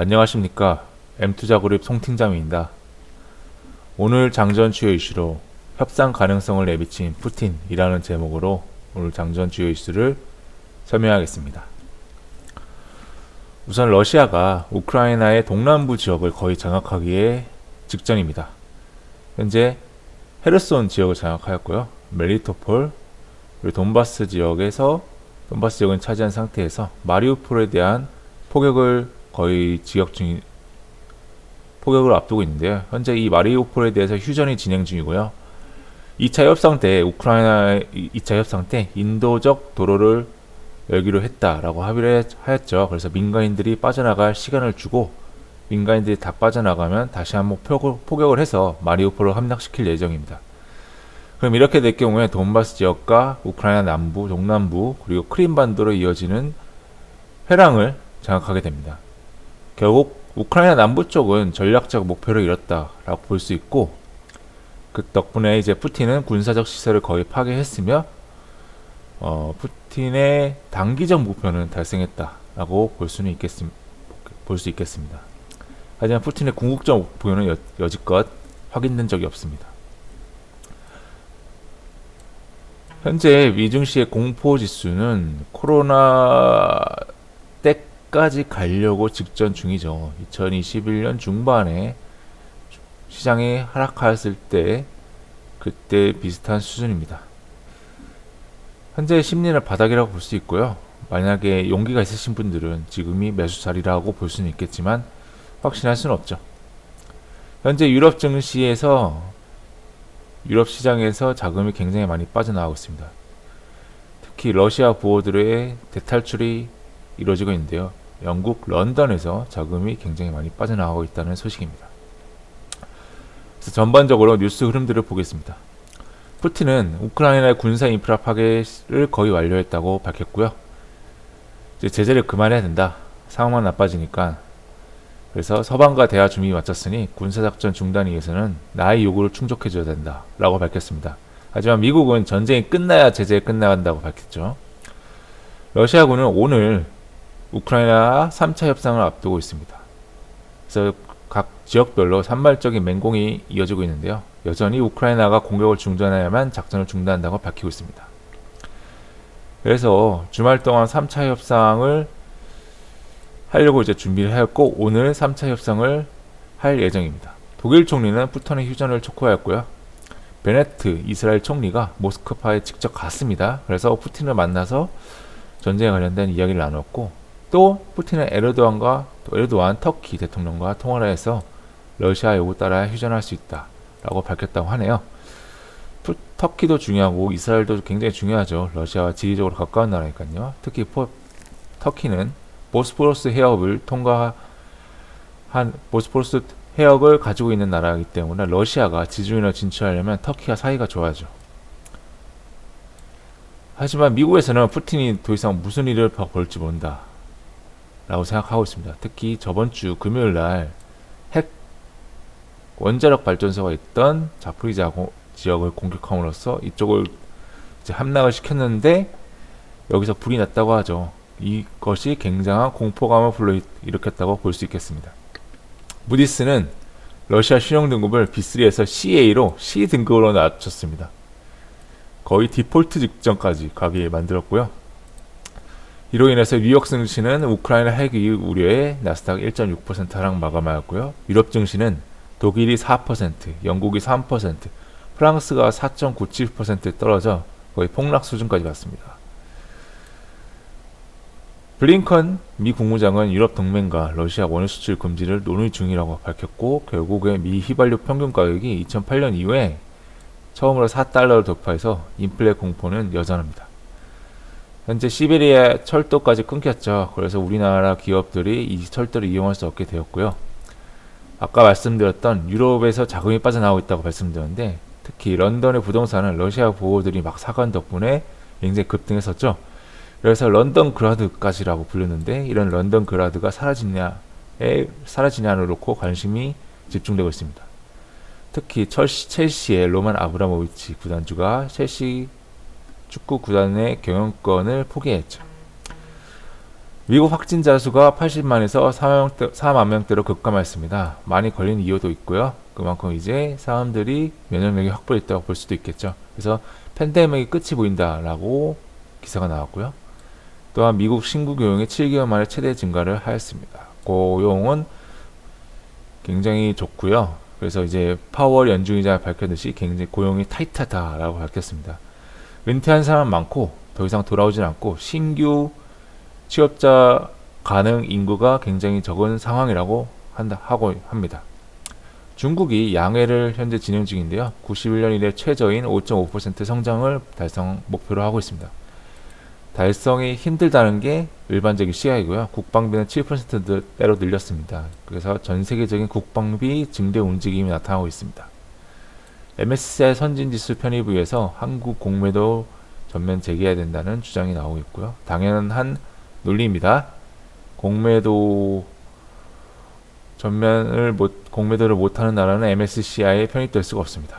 안녕하십니까. M투자그룹 송팀장입니다. 오늘 장전 주요 이슈로 협상 가능성을 내비친 푸틴이라는 제목으로 오늘 장전 주요 이슈를 설명하겠습니다. 우선 러시아가 우크라이나의 동남부 지역을 거의 장악하기에 직전입니다. 현재 헤르손 지역을 장악하였고요. 멜리토폴, 그리고 돈바스 지역은 차지한 상태에서 마리우폴에 대한 포격을 앞두고 있는데요. 현재 이 마리우폴에 대해서 휴전이 진행 중이고요. 2차 협상 때 인도적 도로를 열기로 했다라고 합의를 하였죠. 그래서 민간인들이 빠져나갈 시간을 주고 민간인들이 다 빠져나가면 다시 한번 포격을 해서 마리우폴을 함락시킬 예정입니다. 그럼 이렇게 될 경우에 돈바스 지역과 우크라이나 남부, 동남부, 그리고 크림반도로 이어지는 회랑을 장악하게 됩니다. 결국 우크라이나 남부 쪽은 전략적 목표를 이뤘다라고 볼 수 있고, 그 덕분에 이제 푸틴은 군사적 시설을 거의 파괴했으며 푸틴의 단기적 목표는 달성했다라고 볼 수 있겠습니다. 하지만 푸틴의 궁극적 목표는 여지껏 확인된 적이 없습니다. 현재 미중시의 공포지수는 코로나 때까지 가려고 직전 중이죠. 2021년 중반에 시장이 하락하였을 때 그때 비슷한 수준입니다. 현재 심리는 바닥이라고 볼 수 있고요. 만약에 용기가 있으신 분들은 지금이 매수 자리라고 볼 수는 있겠지만 확신할 수는 없죠. 현재 유럽 시장에서 자금이 굉장히 많이 빠져나가고 있습니다. 특히 러시아 부호들의 대탈출이 이루어지고 있는데요. 영국 런던에서 자금이 굉장히 많이 빠져나가고 있다는 소식입니다. 그래서 전반적으로 뉴스 흐름들을 보겠습니다. 푸틴은 우크라이나의 군사 인프라 파괴를 거의 완료했다고 밝혔고요. 이제 제재를 그만해야 된다. 상황만 나빠지니까. 그래서 서방과 대화 준비 마쳤으니 군사작전 중단을 위해서는 나의 요구를 충족해줘야 된다 라고 밝혔습니다. 하지만 미국은 전쟁이 끝나야 제재에 끝나간다고 밝혔죠. 러시아군은 오늘 우크라이나 3차 협상을 앞두고 있습니다. 그래서 각 지역별로 산발적인 맹공이 이어지고 있는데요. 여전히 우크라이나가 공격을 중단해야만 작전을 중단한다고 밝히고 있습니다. 그래서 주말 동안 3차 협상을 하려고 이제 준비를 하였고, 오늘 3차 협상을 할 예정입니다. 독일 총리는 푸틴의 휴전을 촉구하였고요. 베네트 이스라엘 총리가 모스크바에 직접 갔습니다. 그래서 푸틴을 만나서 전쟁에 관련된 이야기를 나눴고, 또 푸틴은 에르도안 터키 대통령과 통화를 해서 러시아 요구 따라 휴전할 수 있다 라고 밝혔다고 하네요. 터키도 중요하고 이스라엘도 굉장히 중요하죠. 러시아와 지리적으로 가까운 나라니까요. 특히 터키는 보스포러스 해역을 가지고 있는 나라이기 때문에 러시아가 지중해를 진출하려면 터키와 사이가 좋아야죠. 하지만 미국에서는 푸틴이 더 이상 무슨 일을 벌지 모른다 라고 생각하고 있습니다. 특히 저번 주 금요일 날 핵 원자력 발전소가 있던 자포리자 지역을 공격함으로써 이쪽을 이제 함락을 시켰는데 여기서 불이 났다고 하죠. 이것이 굉장한 공포감을 불러일으켰다고 볼 수 있겠습니다. 무디스는 러시아 신용등급을 B3에서 CA로 C 등급으로 낮췄습니다. 거의 디폴트 직전까지 가게 만들었고요. 이로 인해서 뉴욕 증시는 우크라이나 핵 위협 우려에 나스닥 1.6% 하락 마감하였고요. 유럽 증시는 독일이 4%, 영국이 3%, 프랑스가 4.97% 떨어져 거의 폭락 수준까지 갔습니다. 블링컨 미 국무장은 유럽 동맹과 러시아 원유 수출 금지를 논의 중이라고 밝혔고, 결국에 미 휘발유 평균 가격이 2008년 이후에 처음으로 $4를 돌파해서 인플레 공포는 여전합니다. 현재 시베리아 철도까지 끊겼죠. 그래서 우리나라 기업들이 이 철도를 이용할 수 없게 되었고요. 아까 말씀드렸던 유럽에서 자금이 빠져나오고 있다고 말씀드렸는데, 특히 런던의 부동산은 러시아 보호들이 막 사간 덕분에 굉장히 급등했었죠. 그래서 런던 그라드까지라고 불렸는데, 이런 런던 그라드가 사라지냐를 놓고 관심이 집중되고 있습니다. 특히 첼시의 로만 아브라모비치 구단주가 첼시 축구 구단의 경영권을 포기했죠. 미국 확진자 수가 80만에서 4만 명대로 급감했습니다. 많이 걸린 이유도 있고요. 그만큼 이제 사람들이 면역력이 확보됐다고 볼 수도 있겠죠. 그래서 팬데믹이 끝이 보인다라고 기사가 나왔고요. 또한 미국 신규 고용이 7개월 만에 최대 증가를 하였습니다. 고용은 굉장히 좋고요. 그래서 이제 파월 연준이자 밝혔듯이 굉장히 고용이 타이트하다라고 밝혔습니다. 은퇴한 사람 많고 더 이상 돌아오진 않고 신규 취업자 가능 인구가 굉장히 적은 상황이라고 합니다. 중국이 양회를 현재 진행 중인데요. 91년 이래 최저인 5.5% 성장을 달성 목표로 하고 있습니다. 달성이 힘들다는 게 일반적인 시각이고요. 국방비는 7%대로 늘렸습니다. 그래서 전 세계적인 국방비 증대 움직임이 나타나고 있습니다. MSCI 선진지수 편입을 위해서 한국 공매도 전면 재개해야 된다는 주장이 나오고 있고요. 당연한 논리입니다. 공매도를 못하는 나라는 MSCI에 편입될 수가 없습니다.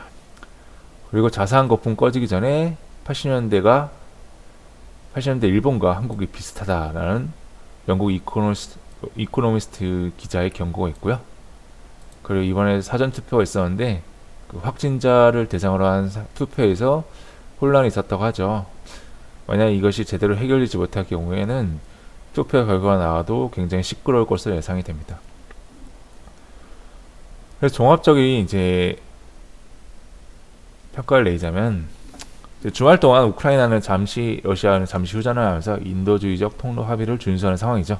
그리고 자산 거품 꺼지기 전에 80년대 일본과 한국이 비슷하다라는 영국 이코노미스트 기자의 경고가 있고요. 그리고 이번에 사전 투표가 있었는데 그 확진자를 대상으로 한 투표에서 혼란이 있었다고 하죠. 만약 이것이 제대로 해결되지 못할 경우에는 투표 결과가 나와도 굉장히 시끄러울 것으로 예상이 됩니다. 그래서 종합적인 이제 평가를 내자면 주말 동안 우크라이나는 러시아는 잠시 휴전을 하면서 인도주의적 통로 합의를 준수하는 상황이죠.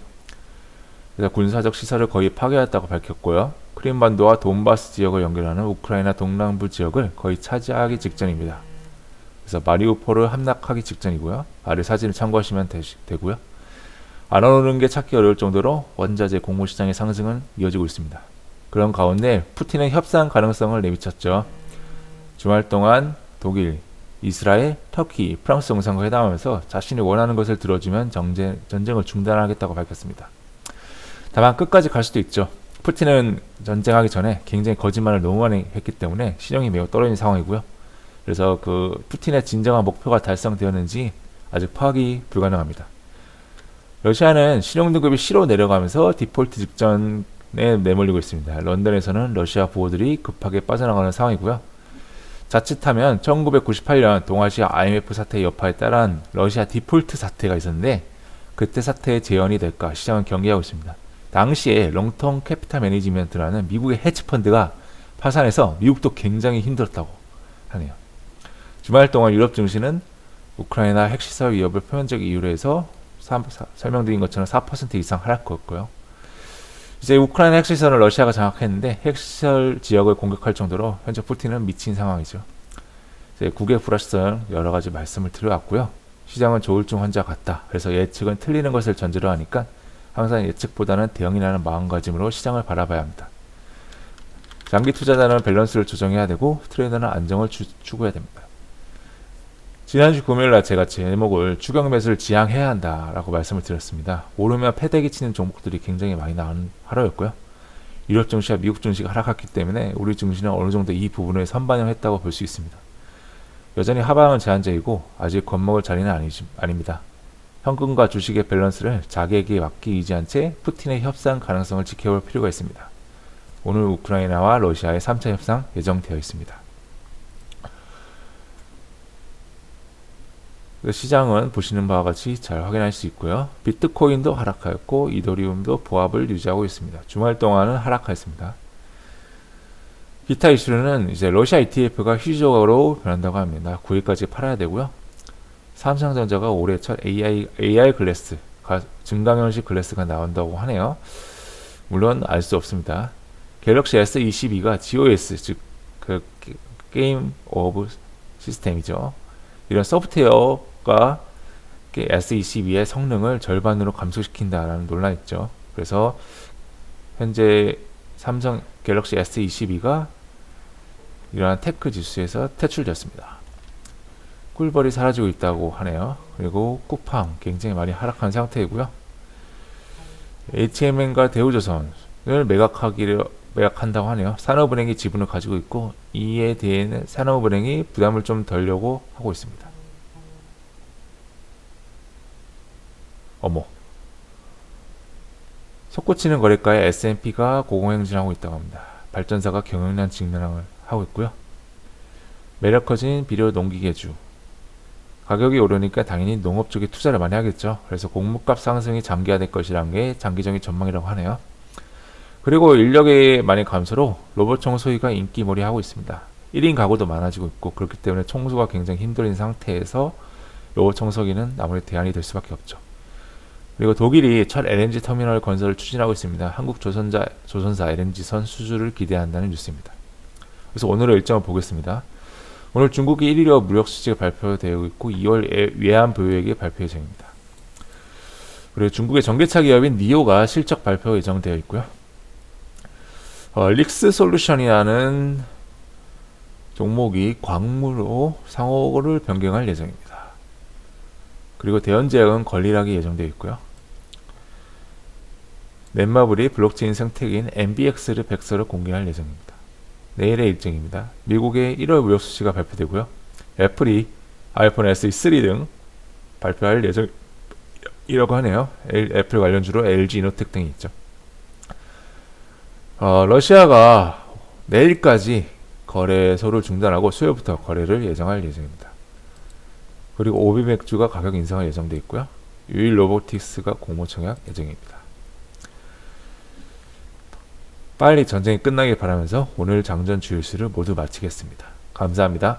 그래서 군사적 시설을 거의 파괴했다고 밝혔고요. 크림반도와 돈바스 지역을 연결하는 우크라이나 동남부 지역을 거의 차지하기 직전입니다. 그래서 마리우폴을 함락하기 직전이고요. 아래 사진을 참고하시면 되고요. 안 오르는 게 찾기 어려울 정도로 원자재 공급 시장의 상승은 이어지고 있습니다. 그런 가운데 푸틴은 협상 가능성을 내비쳤죠. 주말 동안 독일, 이스라엘, 터키, 프랑스 정상과 회담하면서 자신이 원하는 것을 들어주면 전쟁을 중단하겠다고 밝혔습니다. 다만 끝까지 갈 수도 있죠. 푸틴은 전쟁하기 전에 굉장히 거짓말을 너무 많이 했기 때문에 신용이 매우 떨어진 상황이고요. 그래서 그 푸틴의 진정한 목표가 달성되었는지 아직 파악이 불가능합니다. 러시아는 신용등급이 C로 내려가면서 디폴트 직전에 내몰리고 있습니다. 런던에서는 러시아 부호들이 급하게 빠져나가는 상황이고요. 자칫하면 1998년 동아시아 IMF 사태의 여파에 따른 러시아 디폴트 사태가 있었는데 그때 사태의 재현이 될까 시장은 경계하고 있습니다. 당시에 롱텀 캐피탈 매니지먼트라는 미국의 헤지펀드가 파산해서 미국도 굉장히 힘들었다고 하네요. 주말 동안 유럽 증시는 우크라이나 핵시설 위협을 표면적 이유로 해서 설명드린 것처럼 4% 이상 하락했고요. 이제 우크라이나 핵시설을 러시아가 장악했는데 핵시설 지역을 공격할 정도로 현재 푸틴은 미친 상황이죠. 이제 국외 불확실성 여러 가지 말씀을 드려왔고요. 시장은 조울증 환자 같다. 그래서 예측은 틀리는 것을 전제로 하니까 항상 예측보다는 대응이라는 마음가짐으로 시장을 바라봐야 합니다. 장기 투자자는 밸런스를 조정해야 되고 트레이더는 안정을 추구해야 됩니다. 지난주 금요일날 제가 제목을 추격 매수를 지향해야 한다라고 말씀을 드렸습니다. 오르면 패대기 치는 종목들이 굉장히 많이 나오는 하루였고요. 유럽 증시와 미국 증시가 하락했기 때문에 우리 증시는 어느 정도 이 부분을 선반영했다고 볼 수 있습니다. 여전히 하방은 제한적이고 아직 겁먹을 자리는 아닙니다. 현금과 주식의 밸런스를 자기에게 맡기지 않은 채 푸틴의 협상 가능성을 지켜볼 필요가 있습니다. 오늘 우크라이나와 러시아의 3차 협상 예정되어 있습니다. 시장은 보시는 바와 같이 잘 확인할 수 있고요. 비트코인도 하락하였고 이더리움도 보합을 유지하고 있습니다. 주말 동안은 하락하였습니다. 기타 이슈는 이제 러시아 ETF가 휴지적으로 변한다고 합니다. 9일까지 팔아야 되고요. 삼성전자가 올해 첫 AR 글래스, 증강현실 글래스가 나온다고 하네요. 물론 알 수 없습니다. 갤럭시 S22가 GOS, 즉 그 게임 오브 시스템이죠. 이런 소프트웨어가 S22의 성능을 절반으로 감소시킨다라는 논란이 있죠. 그래서 현재 삼성 갤럭시 S22가 이러한 테크 지수에서 퇴출되었습니다. 꿀벌이 사라지고 있다고 하네요. 그리고 쿠팡 굉장히 많이 하락한 상태이고요. HMN과 대우조선을 매각한다고 하네요. 산업은행이 지분을 가지고 있고 이에 대해는 산업은행이 부담을 좀 덜려고 하고 있습니다. 어머, 솟구치는 거래가에 S&P가 고공행진하고 있다고 합니다. 발전사가 경영난 직면을 하고 있고요. 매력 커진 비료 농기계주. 가격이 오르니까 당연히 농업 쪽에 투자를 많이 하겠죠. 그래서 곡물값 상승이 장기화될 것이라는 게 장기적인 전망이라고 하네요. 그리고 인력의 많이 감소로 로봇 청소기가 인기몰이하고 있습니다. 1인 가구도 많아지고 있고 그렇기 때문에 청소가 굉장히 힘든 상태에서 로봇 청소기는 아무래도 대안이 될 수밖에 없죠. 그리고 독일이 첫 LNG 터미널 건설을 추진하고 있습니다. 조선사 LNG선 수주를 기대한다는 뉴스입니다. 그래서 오늘의 일정을 보겠습니다. 오늘 중국이 1일여 무역 수지가 발표되고 있고 2월 외환 보유액이 발표 예정입니다. 그리고 중국의 전기차 기업인 니오가 실적 발표 예정되어 있고요. 릭스 솔루션이라는 종목이 광무로 상호를 변경할 예정입니다. 그리고 대연제약은 권리락이 예정되어 있고요. 넷마블이 블록체인 생태계인 MBX를 백서를 공개할 예정입니다. 내일의 일정입니다. 미국의 1월 무역 수치가 발표되고요. 애플이 아이폰 SE3 등 발표할 예정이라고 하네요. 애플 관련주로 LG 이노텍 등이 있죠. 러시아가 내일까지 거래소를 중단하고 수요일부터 거래를 예정할 예정입니다. 그리고 오비맥주가 가격 인상할 예정되어 있고요. 유일 로보틱스가 공모 청약 예정입니다. 빨리 전쟁이 끝나길 바라면서 오늘 장전 주유수를 모두 마치겠습니다. 감사합니다.